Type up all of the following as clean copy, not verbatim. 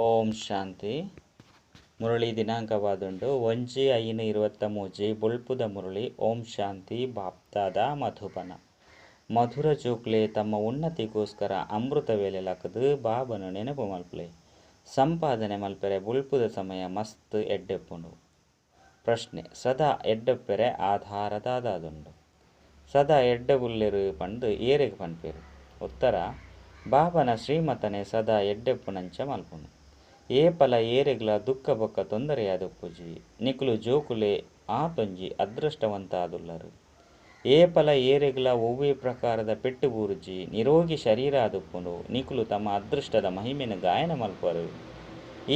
ಓಂ ಶಾಂತಿ. ಮುರಳಿ ದಿನಾಂಕವಾದುಂಡು 1/5/23 ಬುಳ್ಪುದ ಮುರಳಿ. ಓಂ ಶಾಂತಿ. ಬಾಪ್ದಾದ ಮಧುಬನ. ಮಧುರ ಜೋಕ್ಲೆ ತಮ್ಮ ಉನ್ನತಿಗೋಸ್ಕರ ಅಮೃತ ವೇಳೆ ಲಕ್ಕದು ಬಾಬನು ನೆನಪು ಮಲ್ಪಲೆ ಸಂಪಾದನೆ ಮಲ್ಪೆರೆ ಬುಳ್ಪುದ ಸಮಯ ಮಸ್ತ್ ಎಡ್ಡೆಪ್ಪುಂಡು. ಪ್ರಶ್ನೆ: ಸದಾ ಎಡ್ಡೆಪ್ಪೆರೆ ಆಧಾರದಾದುಂಡು. ಸದಾ ಎಡ್ಡೆಬುಲ್ಲೆರು ಪಂಡು ಏರೆಗೆ ಪನ್ಪೇರು. ಉತ್ತರ: ಬಾಬನ ಶ್ರೀಮತನೆ ಸದಾ ಎಡ್ಡೆಪ್ಪುನಂಚ ಮಲ್ಪುನು. ಏಪಲ ಏರೆಗ್ಲ ದುಃಖ ಬೊಕ್ಕ ತೊಂದರೆಯಾದುಪ್ಪುಜಿ ನಿಕುಲು ಜೋಕುಲೆ ಆತೊಂಜಿ ಅದೃಷ್ಟವಂತ ಆದುಲ್ಲರು. ಏಪಲ ಏರೆಗ್ಲ ಒವ್ವೇ ಪ್ರಕಾರದ ಪೆಟ್ಟು ಬೂರುಜಿ ನಿರೋಗಿ ಶರೀರ ಆದುಪ್ಪುಂಡು ನಿಕುಲು ತಮ್ಮ ಅದೃಷ್ಟದ ಮಹಿಮೆನ ಗಾಯನ ಮಲ್ಪರು.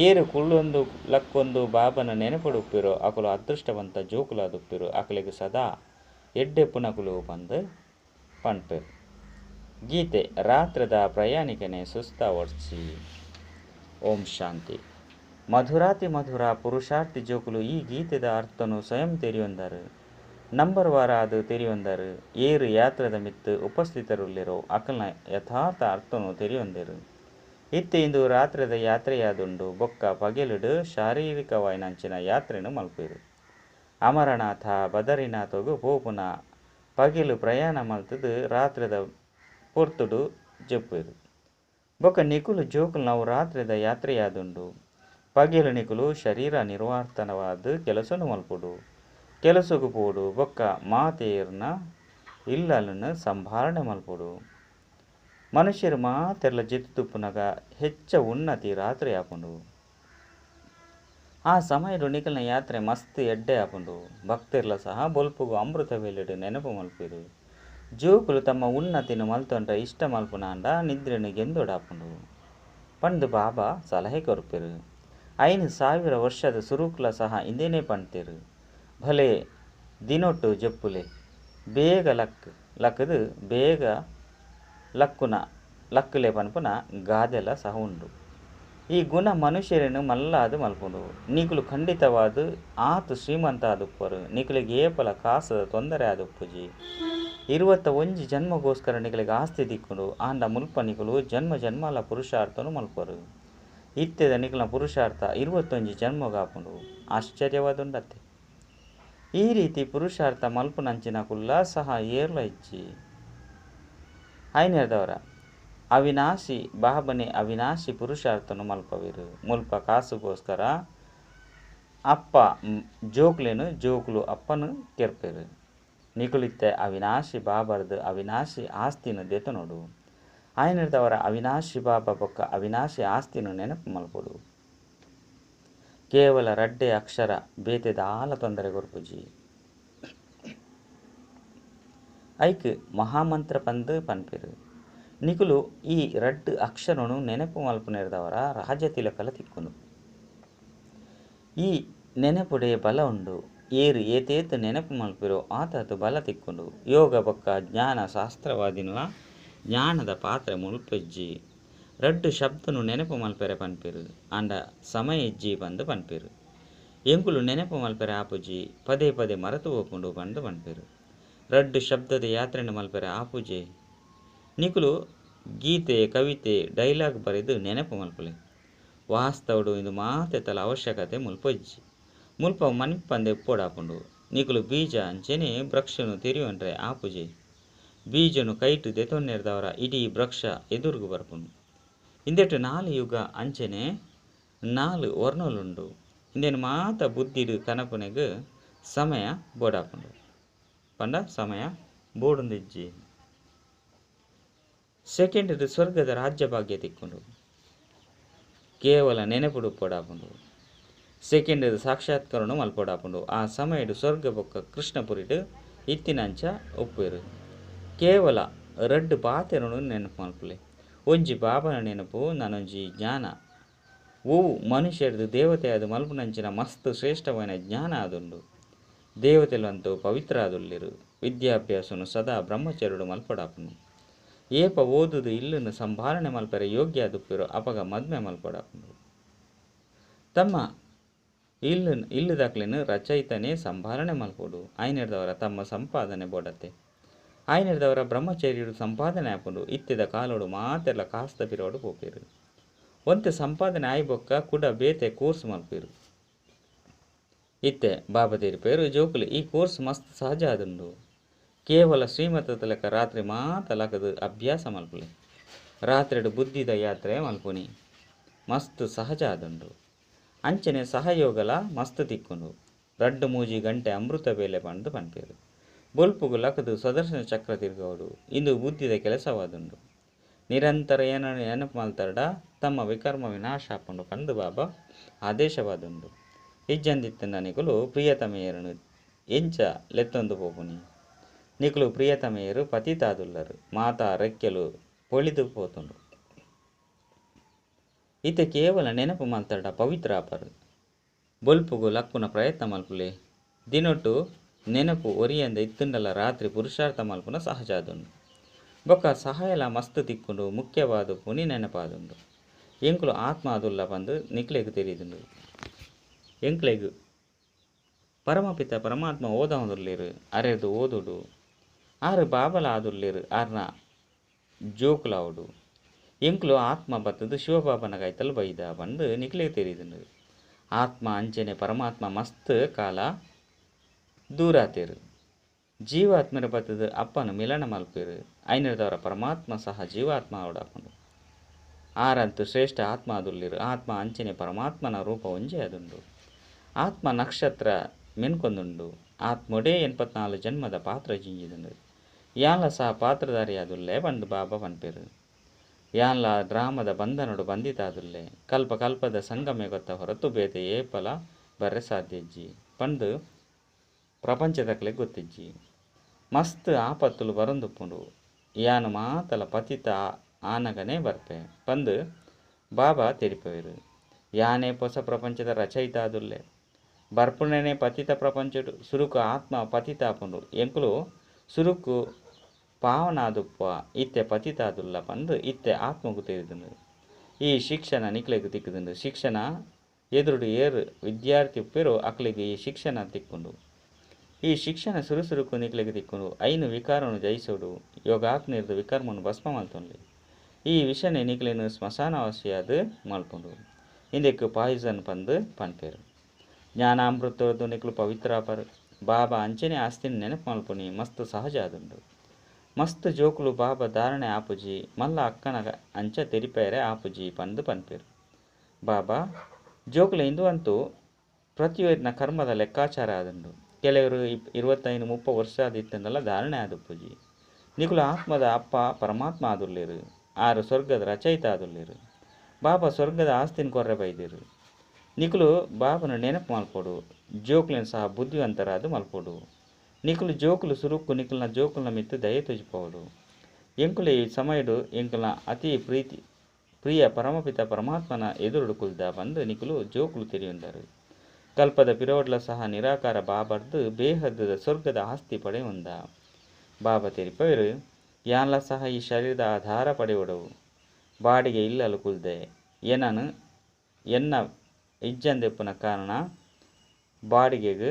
ಏರು ಕುಳ್ಳೊಂದು ಲಕ್ಕೊಂದು ಬಾಬನ ನೆನಪಡುಪ್ಪಿರೋ ಅಕುಲು ಅದೃಷ್ಟವಂತ ಜೋಕುಲಾದುಪ್ಪಿರು. ಅಕಲಿಗೆ ಸದಾ ಎಡ್ಡೆಪ್ಪುನಕುಲು ಬಂದು ಪನ್ಪೆರು. ಗೀತೆ: ರಾತ್ರದ ಪ್ರಯಾಣಿಕನೇ ಸುಸ್ತ ಒಡ್ಸಿ. ಓಂ ಶಾಂತಿ. ಮಧುರಾತಿ ಮಧುರ ಪುರುಷಾರ್ಥಿ ಜೋಕುಲು ಈ ಗೀತೆದ ಅರ್ಥನು ಸ್ವಯಂ ತೆರಿಯೊಂದರು. ನಂಬರ್ ವಾರ ಅದು ತೆರಿಯೊಂದರು. ಏರು ಯಾತ್ರದ ಮಿತ್ತು ಉಪಸ್ಥಿತರುಲ್ಲಿರೋ ಅಕಲ್ನ ಯಥಾರ್ಥ ಅರ್ಥನು ತೆರಿಯೊಂದಿರು. ಇತ್ತೆ ಇಂದು ರಾತ್ರದ ಯಾತ್ರೆಯಾದುಂಡು ಬೊಕ್ಕ ಪಗೆಲುಡು ಶಾರೀರಿಕವಾಯಿನಂಚಿನ ಯಾತ್ರೆನು ಮಲ್ಪೇರು. ಅಮರನಾಥ ಬದರಿನಾಥಗು ಪೋಪುನ ಪಗೆಲು ಪ್ರಯಾಣ ಮಲ್ತದು ರಾತ್ರದ ಪೊರ್ತುಡು ಜಪ್ಪೇರು. ಬೊಕ್ಕ ನಿಕುಲು ಜೋಕುಲು ನಾವು ರಾತ್ರದ ಯಾತ್ರೆಯಾದುಂಡು ಪಗೆಲು ನಿಕುಲು ಶರೀರ ನಿರ್ವಾರ್ತನವಾದ ಕೆಲಸನು ಮಲ್ಪುಡು ಕೆಲಸಗೂ ಪೋಡು ಬೊಕ್ಕ ಮಾತೇರ್ನ ಇಲ್ಲನ್ನು ಸಂಭಾರಣೆ ಮಲ್ಪುಡು. ಮನುಷ್ಯರು ಮಾತೆರ್ಲ ಜಿತ್ತುಪುನಗ ಹೆಚ್ಚ ಉನ್ನತಿ ರಾತ್ರಿ ಆಪುಂಡು. ಆ ಸಮಯಡು ನಿಕಲ್ನ ಯಾತ್ರೆ ಮಸ್ತ್ ಎಡ್ಡೆ ಆಪುಂಡು. ಭಕ್ತರ್ಲ ಸಹ ಬೊಲ್ಪುಗು ಅಮೃತ ವೇಲೆಡು ನೆನಪು ಮಲ್ಪೇರು. ಜೋಕುಲು ತಮ್ಮ ಉನ್ನತಿನ ಮಲ್ತೊಂಡ್ರ ಇಷ್ಟ ಮಲ್ಪುನಾಂಡ ನಿದ್ರೆನು ಗೆಂದೊಡಾಪುಂಡು ಪಂಡು ಬಾಬಾ ಸಲಹೆ ಕೊರ್ಪೆರು. 5,000 ವರ್ಷದ ಸುರುಕ್ಲ ಸಹ ಇಂದೇನೆ ಪಣ್ತೇರು. ಭಲೆ ದಿನೊಟ್ಟು ಜಪ್ಪುಲೆ ಬೇಗ ಲಕ್ಕದು ಬೇಗ ಲಕ್ಕುನ ಲಕ್ಕುಲೆ ಪನ್ಪುನ ಗಾದೆಲ ಸಹ ಉಂಡು. ಈ ಗುಣ ಮನುಷ್ಯರೇನು ಮಲ್ಲಾದು ಮಲ್ಪುಂಡು. ನಿಕುಲು ಖಂಡಿತವಾದ ಆತು ಶ್ರೀಮಂತ ಆದುಪ್ಪರು. ನಿಕುಲಿಗೆ ಏಪಲ ಕಾಸದ ತೊಂದರೆ ಆದುಪ್ಪುಜಿ 21 ಜನ್ಮಗೋಸ್ಕರ ನಿಕಲಿಗೆ ಆಸ್ತಿ ದಿಕ್ಕುಂಡು. ಆಂಡ ಮುಲ್ಪ ನಿಕುಲು ಜನ್ಮ ಜನ್ಮಾಲ ಪುರುಷಾರ್ಥನು ಮಲ್ಪರು. ಇತ್ತೆದ ನಿಕಲ್ನ ಪುರುಷಾರ್ಥ 21 ಜನ್ಮಗಾಪುಂಡು. ಆಶ್ಚರ್ಯವಾದುಂಡತ್ತೆ. ಈ ರೀತಿ ಪುರುಷಾರ್ಥ ಮಲ್ಪುನಂಚಿನ ಕುಲ್ಲ ಸಹ ಏರ್ಲ ಇಜ್ಜಿ ಐನೇರ್ದವರ ಅವಿನಾಶಿ ಬಾಬನೆ ಅವಿನಾಶಿ ಪುರುಷಾರ್ಥನು ಮಲ್ಪವಿರು. ಮುಲ್ಪ ಕಾಸುಗೋಸ್ಕರ ಅಪ್ಪ ಜೋಕ್ಲೇನು ಜೋಕುಲು ಅಪ್ಪನು ಕೆರ್ಪೆರು. ನಿಕುಲಿತ್ತೆ ಅವಿನಾಶಿ ಬಾಬರ್ದು ಅವಿನಾಶಿ ಆಸ್ತಿನು ದೆತು ನೋಡು. ಐನರ್ದವರ ಅವಿನಾಶಿ ಬಾಬಾ ಬೊಕ್ಕ ಅವಿನಾಶಿ ಆಸ್ತಿನು ನೆನಪು ಮಲ್ಪುಡು. ಕೇವಲ ರಡ್ಡೆ ಅಕ್ಷರ ಬೇತೆದ ಆಲ ತೊಂದರೆ ಕೊರ್ಪುಜಿ. ಐಕ್ ಮಹಾಮಂತ್ರ ಪಂದು ಪನ್ಪೆರು. ನಿಕುಲು ಈ ರಡ್ಡು ಅಕ್ಷರನು ನೆನಪು ಮಲ್ಪುನೆರ್ದವರ ರಾಜತಿಲಕಲ ತಿಕ್ಕುನು. ಈ ನೆನಪುಡೆ ಬಲ ಉಂಡು. ಏರು ಏತೇತು ನೆನಪು ಮಲ್ಪಿರೋ ಆತತು ಬಲ ತಿಕ್ಕುಂಡು. ಯೋಗ ಬೊಕ್ಕ ಜ್ಞಾನ ಶಾಸ್ತ್ರವಾದಿನುವ ಜ್ಞಾನದ ಪಾತ್ರೆ ಮುಲ್ಪೆಜ್ಜಿ ರಡ್ಡು ಶಬ್ದನು ನೆನಪು ಮಲ್ಪೆರೆ ಪನ್ಪೆರು. ಆಂಡ ಸಮಯ ಇಜ್ಜಿ ಬಂದು ಪನ್ಪೆರು. ಎಂಕುಲು ನೆನಪು ಮಲ್ಪೆರೆ ಆಪುಜಿ ಪದೇ ಪದೇ ಮರೆತು ಹೋಪುಂಡು ಬಂದು ಪನ್ಪೆರು. ರಡ್ಡು ಶಬ್ದದ ಯಾತ್ರೆನು ಮಲ್ಪೆರೆ ಆಪುಜೆ. ನಿಕುಲು ಗೀತೆ ಕವಿತೆ ಡೈಲಾಗ್ ಬರೆದು ನೆನಪು ಮಲ್ಪಲೆ. ವಾಸ್ತವಡು ಇದು ಮಾತೆತ್ತಲ ಅವಶ್ಯಕತೆ ಮುಲ್ಪೊಜ್ಜಿ. ಮುಲ್ಪ ಮನಿಪ್ಪಂದೆ ಉಪ್ಪೋಡಾಪುಂಡು. ನಿಕುಲು ಬೀಜ ಅಂಚೆನೆ ವೃಕ್ಷನು ತೆರಿಯೊಂಡ್ರೆ ಆಪುಜೆ. ಬೀಜನು ಕೈಟು ದೆತೊನ್ನೆರ್ದವರ ಇಡೀ ವೃಕ್ಷ ಎದುರುಗು ಬರ್ಪುಂಡು. ಇಂದೆಟ್ಟು 4 ಯುಗ ಅಂಚೆನೆ 4 ವರ್ಣಲುಂಡು. ಇಂದೇನು ಮಾತ ಬುದ್ಧಿಡು ಕನಪುನೆಗ್ ಸಮಯ ಬೋಡಾಪುಂಡು ಪಂಡ ಸಮಯ ಬೋಡುಂದಿಜ್ಜಿ. ಸೆಕೆಂಡ್ ಸ್ವರ್ಗದ ರಾಜ್ಯ ಭಾಗ್ಯ ತಿಕ್ಕುಂಡು. ಕೇವಲ ನೆನಪುಡು ಉಪ್ಪೋಡಾಪುಂಡು. ಸೆಕೆಂಡ್ ಸಾಕ್ಷಾತ್ಕಾರನು ಮಲ್ಪೋಡಾಪುಂಡು. ಆ ಸಮಯಡು ಸ್ವರ್ಗ ಬೊಕ್ಕ ಕೃಷ್ಣಪುರಿಡು ಇತ್ತಿನಂಚ ಉಪ್ಪೇರು. ಕೇವಲ ರಡ್ಡು ಪಾತೆರನು ನೆನಪು ಮಲ್ಪಲೆ. ಒಂಜಿ ಬಾಬನ ನೆನಪು ನನೊಂಜಿ ಜ್ಞಾನ. ಓವು ಮನುಷ್ಯರದು ದೇವತೆ ಅದು ಮಲ್ಪುನಂಚಿನ ಮಸ್ತ್ ಶ್ರೇಷ್ಠವಾದ ಜ್ಞಾನ ಆದುಂಡು. ದೇವತೆಲಂತೂ ಪವಿತ್ರ ಆದುಲ್ಲಿರು. ವಿದ್ಯಾಭ್ಯಾಸನು ಸದಾ ಬ್ರಹ್ಮಚರ್ಯಡು ಮಲ್ಪಡಾಪುಂಡು. ಏಪ ಓದುದು ಇಲ್ಲನ್ನು ಸಂಭಾರಣೆ ಮಲ್ಪರೆ ಯೋಗ್ಯ ಆದುಪ್ಪಿರೋ ಅಪಗ ಮದ್ಮೆ ಮಲ್ಪಡಾಪುಂಡು. ತಮ್ಮ ಇಲ್ಲದಾಕ್ಲೇನು ರಚಯಿತನೇ ಸಂಭಾರಣೆ ಮಲ್ಪೋಡು. ಐನೆರ್ದವರ ತಮ್ಮ ಸಂಪಾದನೆ ಬೋಡತ್ತೆ. ಐನೆರ್ದವರ ಬ್ರಹ್ಮಚರ್ಯಡು ಸಂಪಾದನೆ ಆಪುಂಡು. ಇತ್ತೆದ ಕಾಲೋಡು ಮಾತೆಲ್ಲ ಕಾಸ್ತ ಪಿರೋಡು ಪೋಪೇರು. ಒಂತೆ ಸಂಪಾದನೆ ಆಯ್ಬೊಕ್ಕ ಕೂಡ ಬೇತೆ ಕೋರ್ಸ್ ಮಲ್ಪೇರು. ಇತ್ತೆ ಬಾಬಾ ತೆರಿಪೇರು ಜೋಕುಲು ಈ ಕೋರ್ಸ್ ಮಸ್ತ್ ಸಹಜ ಆದುಂಡು. ಕೇವಲ ಶ್ರೀಮತದ ಲೆಕ್ಕ ರಾತ್ರಿ ಮಾತ ಲಕದು ಅಭ್ಯಾಸ ಮಲ್ಪುಲೆ. ರಾತ್ರಿಡು ಬುದ್ಧಿದ ಯಾತ್ರೆ ಮಲ್ಪುನಿ ಮಸ್ತ್ ಸಹಜ ಆದುಂಡು. ಅಂಚನೆ ಸಹಯೋಗಲ ಮಸ್ತ್ ತಿಕ್ಕುಂಡು. 2-3 ಗಂಟೆ ಅಮೃತ ಬೇಲೆ ಪಂದು ಪನ್ಪೇರು. ಬೊಲ್ಪುಗು ಲಕದು ಸುದರ್ಶನ ಚಕ್ರ ತಿರ್ಗವಡು ಇಂದು ಬುದ್ಧಿದ ಕೆಲಸವಾದುಂಡು. ನಿರಂತರ ಏನನ್ನು ನೆನಪು ಮಲ್ತರಡ ತಮ್ಮ ವಿಕರ್ಮ ವಿನಾಶ ಆಪುಂಡು ಪಂದು ಬಾಬಾ ಆದೇಶವಾದುಂಡು. ಇಜ್ಜಂದಿತ್ತಿನ ನಿಕುಲು ಪ್ರಿಯತಮೆಯರನು ಎಂಚ ಲೆತ್ತೊಂದು ಪೋಪುನಿ. ನಿಕುಲು ಪ್ರಿಯತಮೆಯರು ಪತಿತಾದುಲ್ಲರು ಮಾತಾ ರೆಕ್ಕೆಲು ಪೊಳಿದು ಪೋತುಂಡು. ಇತ್ತೆ ಕೇವಲ ನೆನಪು ಮಲ್ತರಡ ಪವಿತ್ರ ಆಪರು. ಬೊಲ್ಪುಗು ಲಕ್ಕುನ ಪ್ರಯತ್ನ ಮಲ್ಪುಲೆ ದಿನೊಟ್ಟು ನೆನಪು ಒರಿಯಂದ ಇತ್ತುಂಡಲ ರಾತ್ರಿ ಪುರುಷಾರ್ಥ ಮಲ್ಪುನ ಸಹಜ ಆದುಂಡು. ಬೊಕ್ಕ ಸಹಾಯಲ ಮಸ್ತ್ ತಿಕ್ಕುಂಡು ಮುಖ್ಯವಾದ ಪುನಿ ನೆನಪಾದುಂಡು. ಎಂಕುಲು ಆತ್ಮ ಆದುಲ್ಲ ಪಂದು ನಿಕ್ಲೆಗ್ ತೆರಿದುಂಡು. ಎಂಕ್ಲೆಗ್ ಪರಮಪಿತ ಪರಮಾತ್ಮ ಓದವೊಂದುಲ್ಲೇರು ಅರೆದು ಓದುಡು. ಆರು ಬಾಬಲ ಆದುಲ್ಲೇರು ಆರ್ನ ಜೋಕುಲಾವುಡು. ಎಂಕುಲು ಆತ್ಮ ಬತ್ತದು ಶಿವಬಾಬನ ಕೈತಲು ಬೈದ ಪಂದು ನಿಕ್ಲೆಗ್ ತೆರಿದುಂಡು. ಆತ್ಮ ಅಂಚನೆ ಪರಮಾತ್ಮ ಮಸ್ತ್ ಕಾಲ ದೂರಾತೇರು. ಜೀವಾತ್ಮರ ಬತ್ತದು ಅಪ್ಪನು ಮಿಲನ ಮಲ್ಪೇರು. ಐನರದವರ ಪರಮಾತ್ಮ ಸಹ ಜೀವಾತ್ಮ ಅವಡಾಪುಂಡು. ಆರಂತು ಶ್ರೇಷ್ಠ ಆತ್ಮ ಆದುಲ್ಲೇರು. ಆತ್ಮ ಅಂಚನೆ ಪರಮಾತ್ಮನ ರೂಪ ಒಂಜೆ ಅದುಂಡು. ಆತ್ಮ ನಕ್ಷತ್ರ ಮೆನ್ಕೊಂದುಂಡು. ಆತ್ಮೊಡೇ 84 ಜನ್ಮದ ಪಾತ್ರ ಜಿಂಜಿದುಂಡು. ಯಾನ್ಲ ಸಹ ಪಾತ್ರಧಾರಿ ಆದುಲ್ಲೆ ಪಂದು ಬಾಬಾ ಪನ್ಪೇರು. ಯಾನ್ಲ ಡ್ರಾಮದ ಬಂಧನಡು ಬಂದಿತಾದುಲ್ಲೆ ಕಲ್ಪ ಕಲ್ಪದ ಸಂಗಮೆ ಗೊತ್ತ ಹೊರತು ಬೇತೆ ಏಪಲ ಬರ್ರೆ ಸಾಧ್ಯಜ್ಜಿ ಪಂದು ಪ್ರಪಂಚದಕ್ಲೆ ಗೊತ್ತಿಜ್ಜಿ. ಮಸ್ತ್ ಆಪತ್ತುಲು ಬರೊಂದುಪ್ಪುಂಡು. ಯಾನು ಮಾತಲ ಪತಿತ ಆನಗನೇ ಬರ್ಪೆ ಪಂದು ಬಾಬಾ ತೆರಿಪೇರು. ಯಾನೇ ಹೊಸ ಪ್ರಪಂಚದ ರಚಯಿತ ಆದುಲ್ಲೆ ಬರ್ಪುಣನೆ ಪತಿತ ಪ್ರಪಂಚಡು ಸುರುಕು ಆತ್ಮ ಪತಿತ ಆಪುಂಡು. ಎಂಕುಲು ಸುರುಕು ಪಾವನಾದುಪ್ಪ ಇತ್ತೆ ಪತಿತ ಆದುಲ್ಲ ಪಂದು ಇತ್ತೆ ಆತ್ಮಗು ತೆರಿದುಂಡು. ಈ ಶಿಕ್ಷಣ ನಿಕ್ಲೆಗ್ ತಿಕ್ಕುದುಂಡು. ಶಿಕ್ಷಣ ಎದುರುಡು ಏರು ವಿದ್ಯಾರ್ಥಿ ಉಪ್ಪೆರು ಅಕ್ಲೆಗ್ ಈ ಶಿಕ್ಷಣ ತಿಕ್ಕುಂಡು. ಈ ಶಿಕ್ಷಣ ಸುರುಸುರುಕು ನಿಕ್ಲೆಗ್ ತಿಕ್ಕುಂಡು. ಐನು ವಿಕಾರನು ಜಯಿಸೋಡು ಯೋಗಾಗ್ನಿರ್ದು ವಿಕರ್ಮನು ಭಸ್ಮ ಮಲ್ತೊಂಡ್ಲಿ. ಈ ವಿಷನೆ ನಿಕ್ಲೆನು ಸ್ಮಶಾನವಾಸಿಯಾದು ಮಲ್ಪುಂಡು. ಇಂದೆಕ್ ಪಾಯ್ಸನ್ ಪಂದು ಪನ್ಪೇರು. ಜ್ಞಾನಾಮೃತೋದು ನಿಕ್ಲು ಪವಿತ್ರ ಆಪರು. ಬಾಬಾ ಅಂಚನೆ ಆಸ್ತಿನ ನೆನಪು ಮಲ್ಪುನಿ ಮಸ್ತ್ ಸಹಜ ಆದುಂಡು. ಮಸ್ತ್ ಜೋಕುಲು ಬಾಬಾ ಧಾರಣೆ ಆಪುಜಿ ಮಲ್ಲ ಅಕ್ಕನ ಅಂಚ ತೆರಿಪೇರೆ ಆಪುಜಿ ಪಂದು ಪನ್ಪೇರು. ಬಾಬಾ ಜೋಕುಲು ಇಂದುವಂತೂ ಪ್ರತಿಯೊರಿನ ಕರ್ಮದ ಲೆಕ್ಕಾಚಾರ ಆದುಂಡು. ಕೆಲವರು 25-30 ವರ್ಷ ಆದಿತ್ತಂದಲ್ಲ ಧಾರಣೆ ಆದುಪ್ಪುಜಿ. ನಿಕುಲು ಆತ್ಮದ ಅಪ್ಪ ಪರಮಾತ್ಮ ಆದುಲ್ಲೇರು. ಆರು ಸ್ವರ್ಗದ ರಚಯಿತ ಆದುಲ್ಲೇರು. ಬಾಬಾ ಸ್ವರ್ಗದ ಆಸ್ತಿನ ಕೊರ್ರೆ ಬೈದೇರು. ನಿಕುಲು ಬಾಬನ ನೆನಪು ಮಲ್ಪೋಡು. ಜೋಕುಲಿನ ಸಹ ಬುದ್ಧಿವಂತರಾದು ಮಲ್ಪೋಡು. ನಿಕುಲು ಜೋಕುಲು ಸುರುಕ್ಕು ನಿಕುಲ್ನ ಜೋಕುಲ್ನ ಮಿತ್ತು ದಯೆ ತುಜಿಪೋಡು. ಎಂಕುಲೆ ಈ ಸಮಯಡು ಎಂಕುಲ್ನ ಅತಿ ಪ್ರಿಯ ಪರಮಪಿತ ಪರಮಾತ್ಮನ ಎದುರುಡು ಕುಲ್ದ ಬಂದು ನಿಕುಲು ಜೋಕುಲು ತೆರಿಯುಂದರು. ಕಲ್ಪದ ಪಿರೋಡ್ಲ ಸಹ ನಿರಾಕಾರ ಬಾಬರ್ದು ಬೇಹದ್ದದ ಸ್ವರ್ಗದ ಆಸ್ತಿ ಪಡೆಯುಂದ. ಬಾಬಾ ತೆರಿಪೇರು ಯಾನ್ಲ ಸಹ ಈ ಶರೀರದ ಆಧಾರ ಪಡೆಯುವಡವು ಬಾಡಿಗೆ ಇಲ್ಲಲು ಕುಲ್ದೆ ಏನನು ಎನ್ನ ಇಜ್ಜಂದೆಪ್ಪುನ ಕಾರಣ ಬಾಡಿಗೆಗ್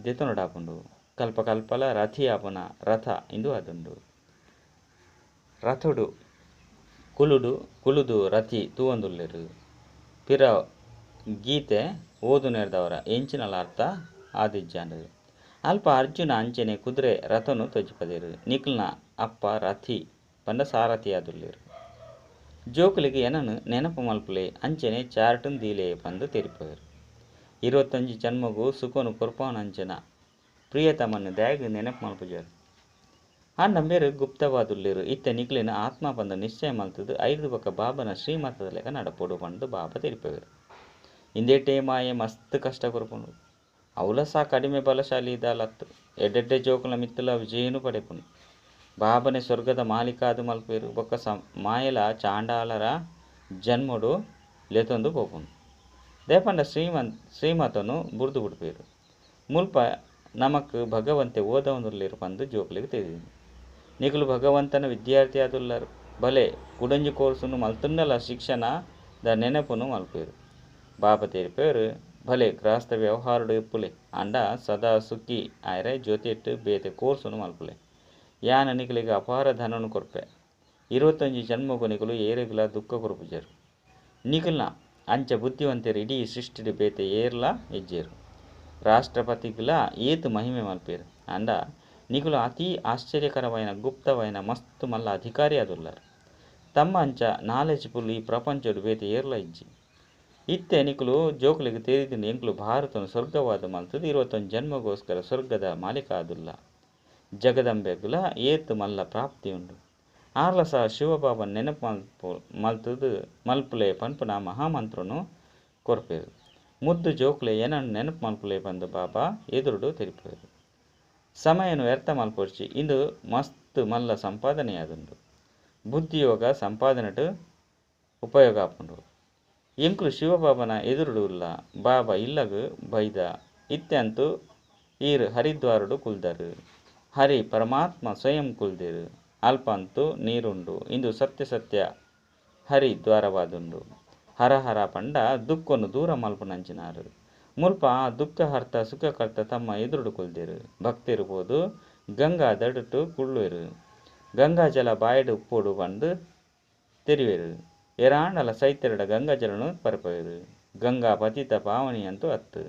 ದೆತೊನಡಾಪುಂಡು. ಕಲ್ಪ ಕಲ್ಪಲ ರಥಿ ಆಪುನ ರಥ ಇಂದು ಅದುಂಡು. ರಥುಡು ಕುಲುದು ರಥಿ ತೂವೊಂದುಲ್ಲೆರು. ಪಿರ ಗೀತೆ ಓದು ನೆರೆದವರ ಎಂಚಿನಲ ಅರ್ಥ ಆದಿಜ್ಜಾಂಡು. ಅಲ್ಪ ಅರ್ಜುನ ಅಂಚನೆ ಕುದುರೆ ರಥನು ತೊಜಿಪದೇರು. ನಿಕ್ಲ್ನ ಅಪ್ಪ ರಥಿ ಪಂಡ ಸಾರಥಿ ಆದುಲ್ಲೇರು. ಜೋಕುಲಿಗೆ ಏನನು ನೆನಪು ಮಲ್ಪುಲೆ ಅಂಚನೆ ಚಾರ್ಟನ್ ದೀಲೆ ಪಂದು ತೆರಿಪೇರು. 25 ಜನ್ಮಗೂ ಸುಖನು ಕೊರ್ಪಾವನಂಚನ ಪ್ರಿಯತಮನ್ನು ದ್ಯಾಗ್ ನೆನಪು ಮಲ್ಪುಜರು. ಆ ನಂಬೇರು ಗುಪ್ತವಾದುಲ್ಲೇರು. ಇತ್ತೆ ನಿಕ್ಲಿನ ಆತ್ಮ ಪಂದು ನಿಶ್ಚಯ ಮಲ್ತದು ಐದು ಬೊಕ್ಕ ಬಾಬನ ಶ್ರೀಮತದ ಲೆಕ್ಕ ನಡಪೋಡು ಪಂದು ಬಾಬಾ ತೆರಿಪೇರು. ಇಂದೇಟೇ ಮಾಯೆ ಮಸ್ತ್ ಕಷ್ಟ ಕೊರ್ಪುಂಡು. ಅವಲ ಸಹ ಕಡಿಮೆ ಬಲಶಾಲಿ ಇದ್ದಾಲತ್ತು ಎಡ್ಡೆಡ್ಡೆ ಜೋಕುಲ ಮಿತ್ತಲ ವಿಜಯನು ಪಡೆಪುಂಡು. ಬಾಬನೆ ಸ್ವರ್ಗದ ಮಾಲೀಕಾದು ಮಲ್ಪೇರು. ಬೊಕ್ಕ ಮಾಯಲ ಚಾಂಡಾಲರ ಜನ್ಮಡು ಲೆತೊಂದು ಪೋಪುಂಡು. ದೇಪಂಡ ಶ್ರೀಮತನು ಬುರ್ದು ಬಿಡ್ಪೇರು. ಮುಲ್ಪ ನಮಕ್ ಭಗವಂತೆ ಓದವೊಂದುಲ್ಲೇರು ಪಂದು ಜೋಕುಲಿಗೆ ತೆರಿದಿಂದು. ನಿಕುಲು ಭಗವಂತನ ವಿದ್ಯಾರ್ಥಿ ಆದುಲ್ಲರು. ಭಲೆ ಕುಡಂಜಿ ಕೋರ್ಸುನು ಮಲ್ತುಂಡಲ ಶಿಕ್ಷಣದ ನೆನಪುನು ಮಲ್ಪೇರು. ಬಾಬಾ ತೆರಿಪೇರು ಭಲೆ ಗೃಹಸ್ಥ ವ್ಯವಹಾರಡು ಎಪ್ಪುಲೆ ಅಂಡ ಸದಾ ಸುಖಿ ಆಯ್ರೆ ಜೊತೆಟ್ಟು ಬೇತೆ ಕೋರ್ಸುನು ಮಲ್ಪುಲೆ. ಯಾನ ನಿಕುಲಿಗೆ ಅಪಾರ ಧನನು ಕೊರ್ಪೆ. 25 ಜನ್ಮಗೂ ನಿಕುಲು ಏರೆಗ್ಲ ದುಃಖ ಕೊರ್ಪುಜರು. ನಿಖಲ್ನ ಅಂಚ ಬುದ್ಧಿವಂತರು ಇಡೀ ಸೃಷ್ಟಿಡು ಬೇತೆ ಏರ್ಲ ಎಜ್ಜೇರು. ರಾಷ್ಟ್ರಪತಿಗಳ ಏತು ಮಹಿಮೆ ಮಲ್ಪೇರು ಅಂಡ ನಿಖಲು ಅತಿ ಆಶ್ಚರ್ಯಕರమైన ಗುಪ್ತವೈನ ಮಸ್ತ್ ಮಲ್ಲ ಅಧಿಕಾರಿ ಅದುಲ್ಲಾರು. ತಮ್ಮ ಅಂಚ ನಾಲೆಜ್ ಫುಲ್ ಈ ಪ್ರಪಂಚಡು ಬೇತೆ ಏರ್ಲ ಇಜ್ಜಿ. ಇತ್ತೆ ನಿಖಲು ಜೋಕುಲಿಗೆ ತೇರಿದಿಂದ ಎಂಕ್ಲು ಭಾರತನು ಸ್ವರ್ಗವಾದ ಮಲ್ತದು 21 ಜನ್ಮಗೋಸ್ಕರ ಸ್ವರ್ಗದ ಮಾಲೀಕ ಆದುಲ್ಲ. ಜಗದಂಬೆಗುಲ ಏತು ಮಲ್ಲ ಪ್ರಾಪ್ತಿ ಉಂಡು. ಆರ್ಲ ಸಹ ಶಿವಬಾಬನ ನೆನಪು ಮಲ್ಪುಲೆ ಪನ್ಪುನ ಮಹಾಮಂತ್ರನು ಕೊರ್ಪೇರು. ಮುದ್ದು ಜೋಕ್ಲೆ ಏನನ್ನು ನೆನಪು ಮಲ್ಪುಲೆ ಬಂದು ಬಾಬಾ ಎದುರುಡು ತೆರಿಪೇರು. ಸಮಯನು ವ್ಯರ್ಥ ಮಲ್ಪೊರ್ಚಿ ಇಂದು ಮಸ್ತ್ ಮಲ್ಲ ಸಂಪಾದನೆಯಾದುಂಡು. ಬುದ್ಧಿಯೋಗ ಸಂಪಾದನೆಟು ಉಪಯೋಗ ಆಪುಂಡು. ಎಂಕ್ಲು ಶಿವಬಾಬನ ಎದುರುಡು ಉಲ್ಲ ಬಾಬಾ ಇಲ್ಲಗು ಬೈದ ಇತ್ತೆಂತೂ ಈರು ಹರಿದ್ವಾರುಡು ಕುಲ್ದರು. ಹರಿ ಪರಮಾತ್ಮ ಸ್ವಯಂ ಕುಲ್ದಿರು ಅಲ್ಪ ಅಂತೂ ನೀರುಂಡು. ಇಂದು ಸತ್ಯ ಸತ್ಯ ಹರಿದ್ವಾರವಾದುಂಡು. ಹರ ಹರ ಪಂಡ ದುಃಖನು ದೂರ ಮಲ್ಪುನಂಚಿನಾರು. ಮುಲ್ಪ ದುಃಖಹರ್ತ ಸುಖಕರ್ತ ತಮ್ಮ ಎದುರುಡು ಕುಲ್ದಿರು. ಭಕ್ತಿರ್ಬೋದು ಗಂಗಾ ದಡುಟು ಕುಳ್ಳುವೆರು. ಗಂಗಾ ಜಲ ಬಾಯಡು ಉಪ್ಪೋಡು ಬಂದು ತೆರಿವೆರು. ಎರಾಂಡಲ ಸೈತ್ಯರಡ ಗಂಗಾ ಜಲನು ಪರಪವೆರು. ಗಂಗಾ ಪತಿತ ಪಾವನಿ ಅಂತೂ ಅತ್ತು.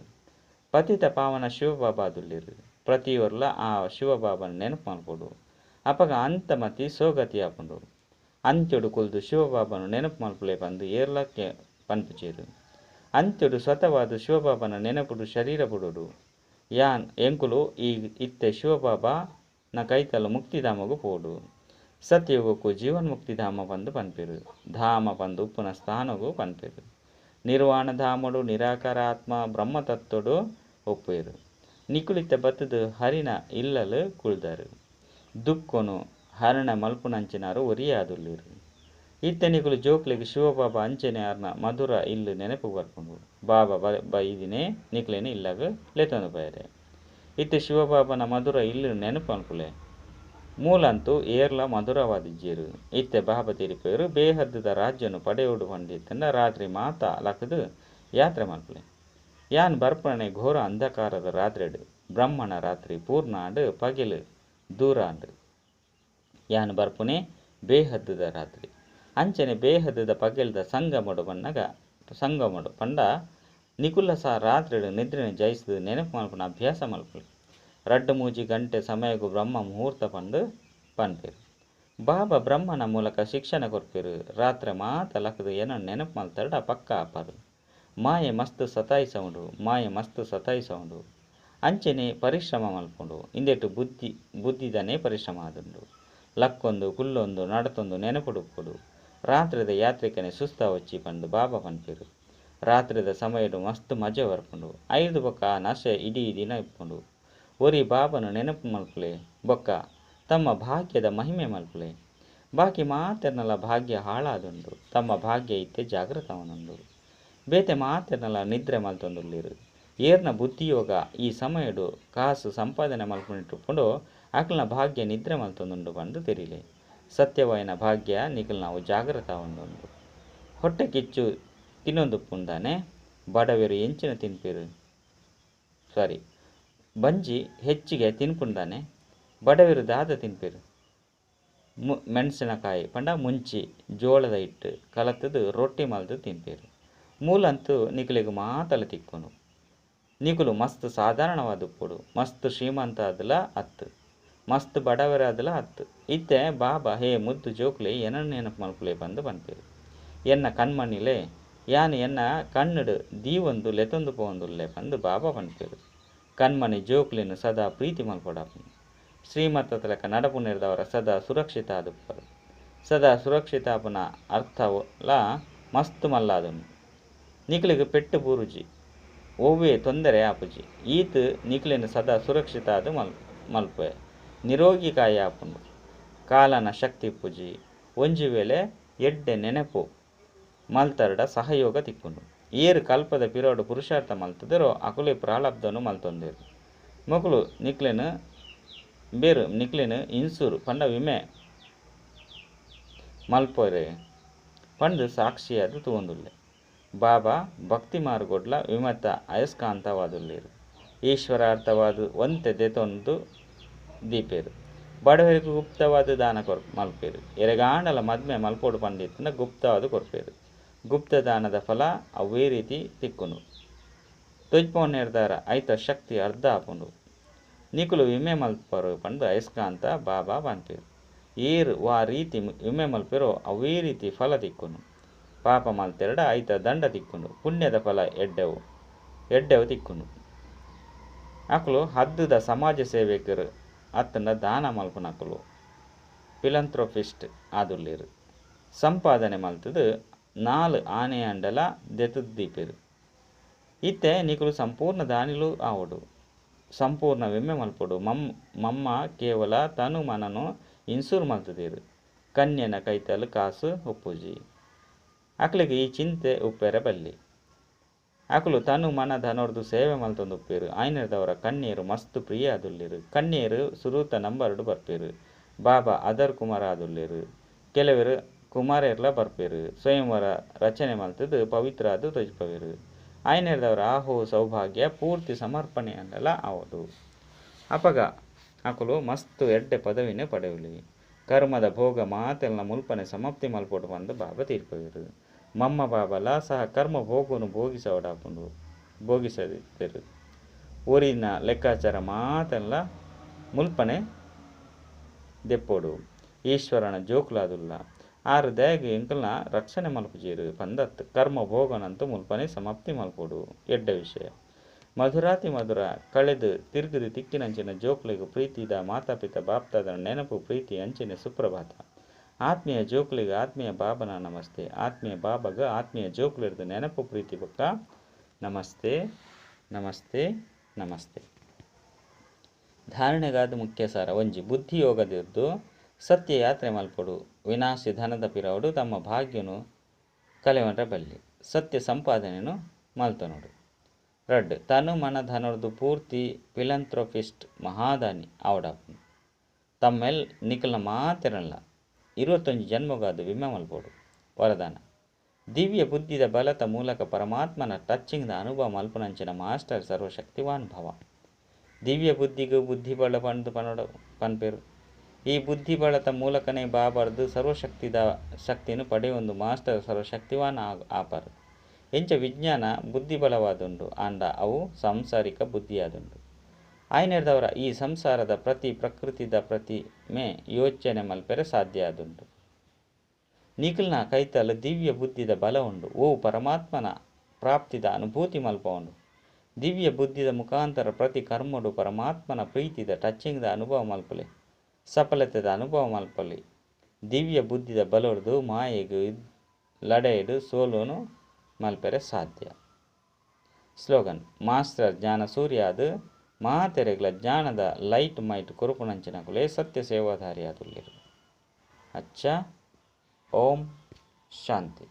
ಪತಿತ ಪಾವನ ಶಿವಬಾಬಾದುಲ್ಲಿರು. ಪ್ರತಿಯೊರ್ಲ ಆ ಶಿವಬಾಬನ ನೆನಪು ಮಲ್ಪೊಡು. ಅಪಗ ಅಂತ ಮತಿ ಸೋಗತಿ ಆಪುಂಡು. ಅಂತ್ಯೊಡು ಕುಲ್ದು ಶಿವಬಾಬನು ನೆನಪು ಮಲ್ಪುಲೆ ಬಂದು ಏರ್ಲಕ್ಕೆ ಪನ್ಪುಚೇರು. ಅಂತ್ಯೊಡು ಸ್ವತವಾದ ಶಿವಬಾಬನ ನೆನಪುಡು ಶರೀರ ಬುಡುಡು. ಯಾನ್ ಎಂಕುಲು ಈ ಇತ್ತೆ ಶಿವಬಾಬಾನ ಕೈತಲು ಮುಕ್ತಿಧಾಮಗು ಪೋಡು. ಸತ್ಯಯುಗಕ್ಕೂ ಜೀವನ್ಮುಕ್ತಿಧಾಮ ಬಂದು ಪನ್ಪೆರು. ಧಾಮ ಬಂದು ಉಪ್ಪುನ ಸ್ಥಾನಗೂ ಪನ್ಪೆರು. ನಿರ್ವಾಣ ಧಾಮಡು ನಿರಾಕಾರ ಆತ್ಮ ಬ್ರಹ್ಮತತ್ವಡು ಒಪ್ಪೇರು. ನಿಕುಲಿತ ಬತ್ತದು ಹರಿನ ಇಲ್ಲಲು ಕುಳ್ದರು. ದುಃಖನು ಹರಣ ಮಲ್ಪುನಂಚಿನಾರು ಒರಿಯಾದುಲ್ಲಿರು. ಇತ್ತೆ ನಿಕುಲು ಜೋಕ್ಲೆಗ್ ಶಿವಬಾಬಾ ಅಂಚನೆ ಆರ್ನ ಮಧುರ ಇಲ್ಲು ನೆನಪು ಬರ್ಪುಂಡು. ಬಾಬಾ ಬೈದಿನೇ ನಿಕ್ಲೇನೆ ಇಲ್ಲಾಗ ಲೆತೊಂದು ಬಯರೆ. ಇತ್ತೆ ಶಿವಬಾಬನ ಮಧುರ ಇಲ್ಲು ನೆನಪು ಮಲ್ಪುಲೆ ಮೂಲಂತೂ ಏರ್ಲ ಮಧುರವಾದಿಜ್ಜೇರು. ಇತ್ತೆ ಬಾಬಾ ತಿರಿಪೇರು ಬೇಹದ್ದದ ರಾಜ್ಯನು ಪಡೆಯೋಡು ಪಂಡಿತಂಡ ರಾತ್ರಿ ಮಾತ ಲಕ್ಕದು ಯಾತ್ರೆ ಮಲ್ಪುಲೆ. ಯಾನ್ ಬರ್ಪಣೆ ಘೋರ ಅಂಧಕಾರದ ರಾತ್ರಿಡು ಬ್ರಹ್ಮಣ ರಾತ್ರಿ ಪೂರ್ಣಾಂಡು ಪಗಿಲು ದೂರಾಂಡು. ಯಾನ್ ಬರ್ಪುನೆ ಬೇಹದ್ದದ ರಾತ್ರಿ ಅಂಚನೆ ಬೇಹದ್ದದ ಪಗೆಲ್ದ ಸಂಗಮಡು ಪಂಡ ನಿಕುಲ್ಲ ಸಹ ರಾತ್ರಿಡು ನಿದ್ರೆನ ಜಯಿಸಿದು ನೆನಪು ಮಲ್ಪುನ ಅಭ್ಯಾಸ ಮಲ್ಪುಲೆ. 2-3 ಗಂಟೆ ಸಮಯಗೂ ಬ್ರಹ್ಮ ಮುಹೂರ್ತ ಪಂಡು ಪನ್ಪೇರು. ಬಾಬಾ ಬ್ರಹ್ಮನ ಮೂಲಕ ಶಿಕ್ಷಣ ಕೊರ್ಪೇರು. ರಾತ್ರಿ ಮಾತ ಲಕ್ಕದು ಏನನ್ನು ನೆನಪು ಮಲ್ತರಡ ಪಕ್ಕ ಆಪಾರು. ಮಾಯೆ ಮಸ್ತ್ ಸತಾಯಿಸೌಂಡು. ಅಂಚನೆ ಪರಿಶ್ರಮ ಮಲ್ಪುಂಡು. ಇಂದೆಟ್ಟು ಬುದ್ಧಿದನೇ ಪರಿಶ್ರಮ ಆದುಂಡು. ಲಕ್ಕೊಂದು ಕುಲ್ಲೊಂದು ನಡತೊಂದು ನೆನಪುಡುಪ್ಪುಡು. ರಾತ್ರಿದ ಯಾತ್ರಿಕನೆ ಸುಸ್ತ వచ్చి ಪಂಡು ಬಾಬಾ ಪನ್ಪೇರು. ರಾತ್ರಿದ ಸಮಯಡು ಮಸ್ತ್ ಮಜ ಬರ್ಪುಂಡು. 5 ಬೊಕ್ಕ ನಶೆ ಇಡೀ ದಿನ ಇಪ್ಪುಂಡು. ಒರಿ ಬಾಬನು ನೆನಪು ಮಲ್ಪುಲೆ ಬೊಕ್ಕ ತಮ್ಮ ಭಾಗ್ಯದ ಮಹಿಮೆ ಮಲ್ಪುಲೆ. ಬಾಕಿ ಮಾತೆರ್ನಲ ಭಾಗ್ಯ ಹಾಳಾದುಂಡು. ತಮ್ಮ ಭಾಗ್ಯ ಇತ್ತೆ ಜಾಗೃತವನುಂಡು. ಬೇತೆ ಮಾತೆರ್ನಲ ನಿದ್ರೆ ಮಲ್ತೊಂದುಲ್ಲಿರು. ಏರ್ನ ಬುದ್ಧಿಯೋಗ ಈ ಸಮಯಡು ಕಾಸು ಸಂಪಾದನೆ ಮಲ್ಪುನಿಟ್ಟುಪ್ಪುಂಡು ಅಕ್ಲನ ಭಾಗ್ಯ ನಿದ್ರೆ ಮಲ್ತೊಂದುಂಡು ಬಂದು ತೆರಿಲೆ. ಸತ್ಯವಾಯಿನ ಭಾಗ್ಯ ನಿಖಲ್ ನಾವು ಜಾಗೃತ ಉಂಡು. ಹೊಟ್ಟೆ ಕಿಚ್ಚು ತಿನ್ನೊಂದುಪ್ಪುಂದಾನೆ ಬಡವೆರು ಎಂಚಿನ ತಿನ್ಪೇರು ಬಂಜಿ ಹೆಚ್ಚಿಗೆ ತಿನ್ಪುಂದಾನೆ ಬಡವೆರು ದಾದ ತಿನ್ಪೇರು. ಮೆಣಸಿನಕಾಯಿ ಪಂಡ ಮುಂಚಿ ಜೋಳದ ಹಿಟ್ಟು ಕಲತದು ರೊಟ್ಟಿ ಮಲ್ದು ತಿನ್ಪೇರು. ಮೂಲಂತೂ ನಿಖಲಿಗೆ ಮಾತಲ ತಿಕ್ಕೊನು. ನಿಖಲು ಮಸ್ತ್ ಸಾಧಾರಣವಾದ ಉಪ್ಪುಡು. ಮಸ್ತ್ ಶ್ರೀಮಂತ ಆದಲ ಅತ್ತು, ಮಸ್ತ್ ಬಡವರಾದಲ ಅತ್ತು. ಇತ್ತೆ ಬಾಬಾ ಹೇ ಮುದ್ದು ಜೋಕ್ಲೆ ಏನನ್ನು ನೆನಪು ಮಲ್ಪುಲೆ ಬಂದು ಪನ್ಪೇರು. ಎನ್ನ ಕಣ್ಮಣಿಲೆ ಯಾನು ಎನ್ನ ಕಣ್ಣುಡು ದೀವೊಂದು ಲೆತೊಂದು ಪೋಂದುಲ್ಲೆ ಬಂದು ಬಾಬಾ ಪನ್ಪೇರು. ಕಣ್ಮಣಿ ಜೋಕ್ಲೆನು ಸದಾ ಪ್ರೀತಿ ಮಲ್ಪೊಡಾಪುನು. ಶ್ರೀಮಂತತಲಕ ನಡಪುನಿರ್ದವರ ಸದಾ ಸುರಕ್ಷಿತ ಆದುಪ್ಪರು. ಸದಾ ಸುರಕ್ಷಿತ ಆಪುನ ಅರ್ಥಲ ಮಸ್ತ್ ಮಲ್ಲಾದುಂಡು. ನಿಖಲಿಗೆ ಪೆಟ್ಟು ಬೂರುಜಿ ಒವ್ವೇ ತೊಂದರೆ ಆಪುಜಿ. ಈತು ನಿಖಲಿನ ಸದಾ ಸುರಕ್ಷಿತ ಆದು ಮಲ್ಪೆ ನಿರೋಗಿ ಕಾಯಿ ಆಪುಂಡು. ಕಾಲನ ಶಕ್ತಿ ಪುಜಿ ಒಂಜಿ ವೇಳೆ ಎಡ್ಡೆ ನೆನಪು ಮಲ್ತರಡ ಸಹಯೋಗ ತಿಕ್ಕುಂಡು. ಏರು ಕಲ್ಪದ ಪಿರೋಡು ಪುರುಷಾರ್ಥ ಮಲ್ತದರೋ ಅಕುಲೆ ಪ್ರಾಲಬ್ಧನು ಮಲ್ತೊಂದೇರು. ಮಕ್ಕಳು ನಿಕ್ಲೆನು ಬೇರು ನಿಕ್ಲೆನು ಇನ್ಸೂರು ಪಂಡ ವಿಮೆ ಮಲ್ಪೊರೆ ಪಂಡು ಸಾಕ್ಷಿಯಾದ ತೂಂದುಲ್ಲೆ. ಬಾಬಾ ಭಕ್ತಿ ಮಾರ್ಗೊಡ್ಲ ವಿಮತ ಅಯಸ್ಕಾಂತವಾದುಲ್ಲೇರು. ಈಶ್ವರಾರ್ಥವಾದ ಒಂತೆ ದೆತೊಂದು ದೀಪೇರು. ಬಡವರಿಗೂ ಗುಪ್ತವಾದ ದಾನ ಮಲ್ಪೇರು. ಎರೆಗಾಂಡಲ ಮದ್ಮೆ ಮಲ್ಪೋಡು ಪಂಡಿತನ ಗುಪ್ತವಾದ ಕೊರ್ಪೇರು. ಗುಪ್ತದಾನದ ಫಲ ಅವೇ ರೀತಿ ತಿಕ್ಕುನು. ತೊಜ್ಪೋನ್ ನಿರ್ಧಾರ ಐತ ಶಕ್ತಿ ಅರ್ಧ ಆಪುಂಡು. ನಿಕುಲು ವಿಮೆ ಮಲ್ಪರು ಪಂಡು ಅಯಸ್ಕಾಂತ ಬಾಬಾ ಪನ್ಪೇರು. ಏರು ವಾ ರೀತಿ ವಿಮೆ ಮಲ್ಪೆರೋ ಅವೇ ರೀತಿ ಫಲ ತಿಕ್ಕುನು. ಪಾಪ ಮಲ್ತೆರಡ ಐತ ದಂಡ ತಿಕ್ಕುಂಡು. ಪುಣ್ಯದ ಫಲ ಎಡ್ಡೆವು ತಿಕ್ಕುನು. ಅಕುಲು ಹದ್ದುದ ಸಮಾಜ ಸೇವಕರು ಅತ್ತಂಡ ದಾನ ಮಲ್ಪುನಕುಲು ಫಿಲಂಥ್ರೋಪಿಸ್ಟ್ ಆದುಲ್ಲೇರು. ಸಂಪಾದನೆ ಮಲ್ತದು 4 ಆನೆ ಅಂಡಲ ದೆತುದ್ದೀಪೆರು. ಇತ್ತೆ ನಿಕುಲು ಸಂಪೂರ್ಣ ದಾನಿಲು ಆವಡು. ಸಂಪೂರ್ಣ ವಿಮೆ ಮಲ್ಪಡು. ಮಮ್ಮ ಕೇವಲ ತನು ಮನನು ಇನ್ಸೂರ್ ಮಲ್ತದೇರು. ಕನ್ಯನ ಕೈತಲು ಕಾಸು ಉಪ್ಪುಜಿ. ಅಕ್ಲಿಗೆ ಈ ಚಿಂತೆ ಉಪ್ಪೆರೆ ಬಲ್ಲಿ. ಅಕುಲು ತನು ಮನ ಧನೊರ್ದು ಸೇವೆ ಮಲ್ತೊಂದು ಉಪ್ಪೇರು. ಆಯ್ನೆರ್ದವರ ಕಣ್ಣೀರು ಮಸ್ತು ಪ್ರಿಯ ಆದುಲ್ಲೇರು. ಕಣ್ಣೀರು ಸುರೂತ ನಂಬರ್ಡು ಬರ್ಪೇರು. ಬಾಬಾ ಅದರ್ ಕುಮಾರ ಆದುಲ್ಲೇರು. ಕೆಲವರು ಕುಮಾರೇರ್ಲ ಬರ್ಪೇರು. ಸ್ವಯಂವರ ರಚನೆ ಮಲ್ತದು ಪವಿತ್ರ ಅದು ತೊಜ್ಪವೇರು. ಆಯ್ನೆರ್ದವರ ಆಹೋ ಸೌಭಾಗ್ಯ ಪೂರ್ತಿ ಸಮರ್ಪಣೆ ಅಂಡಲ ಆವಡು. ಅಪಗ ಅಕುಲು ಮಸ್ತು ಎಡ್ಡೆ ಪದವಿನೇ ಪಡೆಯಲಿ. ಕರ್ಮದ ಭೋಗ ಮಾತೆಲ್ನ ಮುಲ್ಪನೆ ಸಮಾಪ್ತಿ ಮಲ್ಪೊಡು ಬಂದು ಬಾಬಾ ತೀರ್ಪವೇರು. ಮಮ್ಮ ಬಾಬಲ ಸಹ ಕರ್ಮ ಭೋಗನು ಭೋಗಿಸದಿದ್ದರು. ಊರಿನ ಲೆಕ್ಕಾಚಾರ ಮಾತೆಲ್ಲ ಮುಲ್ಪನೆ ದೆಪ್ಪೋಡು. ಈಶ್ವರನ ಜೋಕುಲಾದುಲ್ಲ. ಆರು ದಯಗೆ ಎಂಕಲ್ನ ರಕ್ಷಣೆ ಮಲ್ಪುಜೇರು ಪಂದತ್ ಕರ್ಮ ಭೋಗನಂತೂ ಮುಲ್ಪನೆ ಸಮಾಪ್ತಿ ಮಲ್ಪೋಡು. ಎಡ್ಡ ವಿಷಯ ಮಧುರಾತಿ ಮಧುರ ಕಳೆದು ತಿರುಗದು ತಿಕ್ಕಿನಂಚಿನ ಜೋಕ್ಲಿಗೆ ಪ್ರೀತಿದ ಮಾತಾಪಿತ ಬಾಪ್ತಾದ ನೆನಪು ಪ್ರೀತಿ ಅಂಚಿನ ಸುಪ್ರಭಾತ. ಆತ್ಮೀಯ ಜೋಕ್ಲಿಗೆ ಆತ್ಮೀಯ ಬಾಬನ ನಮಸ್ತೆ. ಆತ್ಮೀಯ ಬಾಬಾಗ ಆತ್ಮೀಯ ಜೋಕ್ಲಿರ್ದು ನೆನಪು ಪ್ರೀತಿ ಬೊಕ್ಕ ನಮಸ್ತೆ ನಮಸ್ತೆ ನಮಸ್ತೆ. ಧಾರಣೆಗಾದ ಮುಖ್ಯ ಸಾರ ಒಂಜಿ ಬುದ್ಧಿಯೋಗದಿರ್ದು ಸತ್ಯ ಯಾತ್ರೆ ಮಲ್ಪೊಡು. ವಿನಾಶಿ ಧನದ ಪಿರವಡು ತಮ್ಮ ಭಾಗ್ಯನು ಕಲೆವಂಡ್ರ ಬಲ್ಲಿ. ಸತ್ಯ ಸಂಪಾದನೆಯನ್ನು ಮಲ್ತನೋಡು. ರಡ್ ತನು ಮನ ಧನೊರ್ದು ಪೂರ್ತಿ ಫಿಲಂಥ್ರೋಪಿಸ್ಟ್ ಮಹಾದಾನಿ ಆವಡಾಪುನು. ತಮ್ಮೆಲ್ ನಿಕಲ್ನ ಮಾತೆರಲ್ಲ 21 ಜನ್ಮಗಾದು ವಿಮೆ ಮಲ್ಪೋಡು. ವರದಾನ ದಿವ್ಯ ಬುದ್ಧಿದ ಬಲತ ಮೂಲಕ ಪರಮಾತ್ಮನ ಟಚ್ಚಿಂಗ್ದ ಅನುಭವ ಮಲ್ಪುನಂಚಿನ ಮಾಸ್ಟರ್ ಸರ್ವಶಕ್ತಿವಾನ್ ಭವ. ದಿವ್ಯ ಬುದ್ಧಿಗೂ ಬುದ್ಧಿಬಳ ಪಂಡು ಪನ್ಪೇರು. ಈ ಬುದ್ಧಿಬಳತ ಮೂಲಕನೇ ಬಾಬರ್ದು ಶಕ್ತಿನು ಪಡೆಯೊಂದು ಮಾಸ್ಟರ್ ಸರ್ವಶಕ್ತಿವಾನ್ ಆಪರು. ಎಂಚ ವಿಜ್ಞಾನ ಬುದ್ಧಿಬಲವಾದುಂಡು ಆಂಡ ಅವು ಸಾಂಸಾರಿಕ ಬುದ್ಧಿಯಾದುಂಡು. ಆಯ್ನೆರ್ದವರ ಈ ಸಂಸಾರದ ಪ್ರತಿ ಪ್ರಕೃತಿದ ಪ್ರತಿಮೆ ಯೋಚನೆ ಮಲ್ಪೆರೆ ಸಾಧ್ಯ ಆದುಂಡು. ನಿಖಿಲ್ನ ಕೈತಲು ದಿವ್ಯ ಬುದ್ಧಿದ ಬಲ ಉಂಡು. ಓ ಪರಮಾತ್ಮನ ಪ್ರಾಪ್ತಿದ ಅನುಭೂತಿ ಮಲ್ಪ ಉಂಡು. ದಿವ್ಯ ಬುದ್ಧಿದ ಮುಖಾಂತರ ಪ್ರತಿ ಕರ್ಮಡು ಪರಮಾತ್ಮನ ಪ್ರೀತಿದ ಟಚ್ಚಿಂಗ್ದ ಅನುಭವ ಮಲ್ಪಲೆ ಸಫಲತೆದ ಅನುಭವ ಮಲ್ಪಲಿ. ದಿವ್ಯ ಬುದ್ಧಿದ ಬಲೊರ್ದು ಮಾಯೆಗು ಲಡೆಯಡು ಸೋಲುನು ಮಲ್ಪೆರೆ ಸಾಧ್ಯ. ಸ್ಲೋಗನ್ ಮಾಸ್ಟರ್ ಜ್ಞಾನ ಸೂರ್ಯಾದು ಮಾತೆರೆಗ್ಲ ಜ್ಞಾನದ ಲೈಟ್ ಮೈಟ್ ಕುರುಪುನಂಚಿನಕುಲೆ ಸತ್ಯ ಸೇವಾಧಾರಿಯಾದುಲ್ಲೇರು. ಅಚ್ಚ ಓಂ ಶಾಂತಿ.